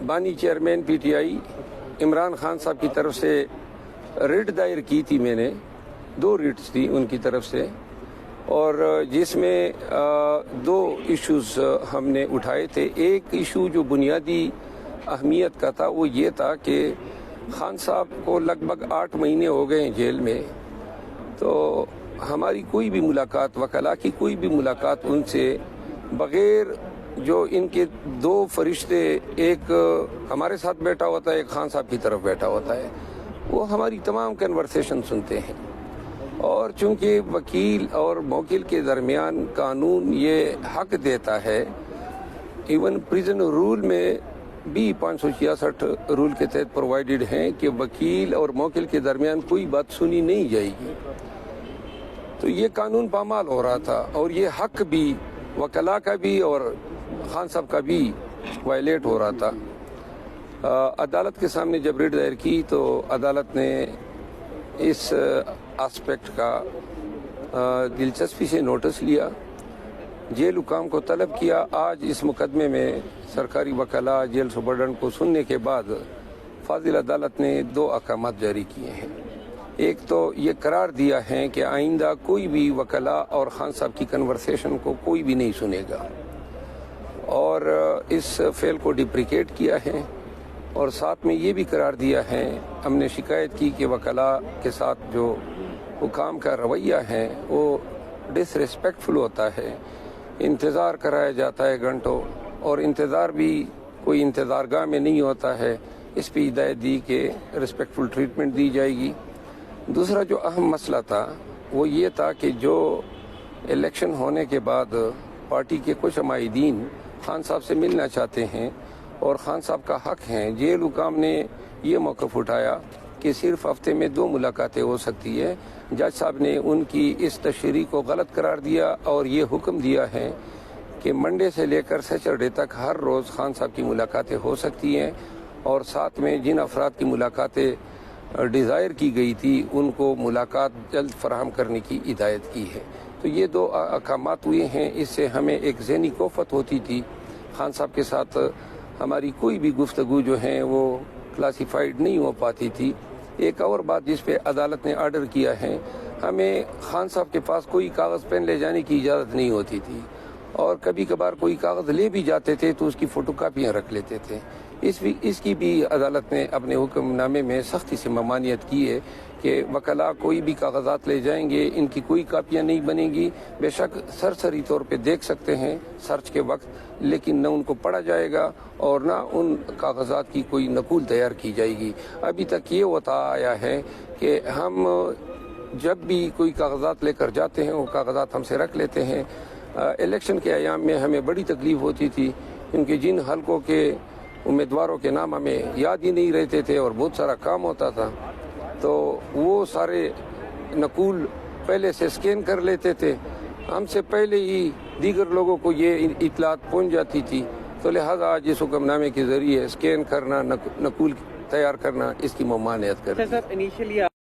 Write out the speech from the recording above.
بانی chairman P T I Imran Khan صاحب کی طرف سے ریٹ دائر کی تھی، میں نے 2 ریٹس تھی ان کی طرف سے، اور جس میں 2 ایشوز ہم نے اٹھائے تھے۔ ایک ایشو جو بنیادی اہمیت کا تھا وہ یہ تھا کہ خان صاحب کو لگ بھگ 8 مہینے ہو گئے ہیں جیل میں، تو ہماری کوئی بھی ملاقات، وکلاء کی کوئی بھی ملاقات ان سے بغیر جو ان کے 2 فرشتے، ایک ہمارے ساتھ بیٹھا ہوتا ہے، ایک خان صاحب کی طرف بیٹھا ہوتا ہے، وہ ہماری تمام کنورسیشن سنتے ہیں۔ اور چونکہ وکیل اور موکل کے درمیان قانون یہ حق دیتا ہے، ایون پریزن رول میں بھی 566 رول کے تحت پرووائڈڈ ہیں کہ وکیل اور موکل کے درمیان کوئی بات سنی نہیں جائے گی، تو یہ قانون پامال ہو رہا تھا، اور یہ حق بھی وکلاء کا بھی اور خان صاحب کا بھی وائلیٹ ہو رہا تھا۔ عدالت کے سامنے جب ریٹ دائر کی تو عدالت نے اس اسپیکٹ کا دلچسپی سے نوٹس لیا، جیل حکام کو طلب کیا۔ آج اس مقدمے میں سرکاری وکلاء جیل سپرڈنٹ کو سننے کے بعد فاضل عدالت نے 2 احکامات جاری کیے ہیں۔ ایک تو یہ قرار دیا ہے کہ آئندہ کوئی بھی وکلاء اور خان صاحب کی کنورسیشن کو کوئی بھی نہیں سنے گا، اور اس فعل کو ڈپریکیٹ کیا ہے، اور ساتھ میں یہ بھی قرار دیا ہے، ہم نے شکایت کی کہ وکلاء کے ساتھ جو حکام کا رویہ ہے وہ ڈس ریسپیکٹفل ہوتا ہے، انتظار کرایا جاتا ہے گھنٹوں، اور انتظار بھی کوئی انتظار گاہ میں نہیں ہوتا ہے، اس پہ ہدایت دی کہ ریسپیکٹفل ٹریٹمنٹ دی جائے گی۔ دوسرا جو اہم مسئلہ تھا وہ یہ تھا کہ جو الیکشن ہونے کے بعد پارٹی کے کچھ عمائدین خان صاحب سے ملنا چاہتے ہیں، اور خان صاحب کا حق ہے، جیل حکام نے یہ موقف اٹھایا کہ صرف ہفتے میں 2 ملاقاتیں ہو سکتی ہے۔ جج صاحب نے ان کی اس تشریح کو غلط قرار دیا اور یہ حکم دیا ہے کہ منڈے سے لے کر سیچرڈے تک ہر روز خان صاحب کی ملاقاتیں ہو سکتی ہیں، اور ساتھ میں جن افراد کی ملاقاتیں ڈیزائر کی گئی تھی ان کو ملاقات جلد فراہم کرنے کی ہدایت کی ہے۔ تو یہ 2 احکامات ہوئے ہیں، اس سے ہمیں ایک ذہنی کوفت ہوتی تھی، خان صاحب کے ساتھ ہماری کوئی بھی گفتگو جو ہے وہ کلاسیفائڈ نہیں ہو پاتی تھی۔ ایک اور بات جس پہ عدالت نے آرڈر کیا ہے، ہمیں خان صاحب کے پاس کوئی کاغذ پین لے جانے کی اجازت نہیں ہوتی تھی، اور کبھی کبھار کوئی کاغذ لے بھی جاتے تھے تو اس کی فوٹو کاپیاں رکھ لیتے تھے۔ اس کی بھی عدالت نے اپنے حکم نامے میں سختی سے ممانعت کی ہے کہ وکلاء کوئی بھی کاغذات لے جائیں گے، ان کی کوئی کاپیاں نہیں بنیں گی، بے شک سرسری طور پہ دیکھ سکتے ہیں سرچ کے وقت، لیکن نہ ان کو پڑھا جائے گا اور نہ ان کاغذات کی کوئی نقول تیار کی جائے گی۔ ابھی تک یہ ہوتا آیا ہے کہ ہم جب بھی کوئی کاغذات لے کر جاتے ہیں وہ کاغذات ہم سے رکھ لیتے ہیں۔ الیکشن کے ایام میں ہمیں بڑی تکلیف ہوتی تھی، کیونکہ جن حلقوں کے امیدواروں کے نام ہمیں یاد ہی نہیں رہتے تھے اور بہت سارا کام ہوتا تھا، تو وہ سارے نقول پہلے سے سکین کر لیتے تھے، ہم سے پہلے ہی دیگر لوگوں کو یہ اطلاعات پہنچ جاتی تھی، تو لہٰذا آج اس حکم نامے کے ذریعے سکین کرنا، نقول تیار کرنا، اس کی ممانعت کرتی ہے۔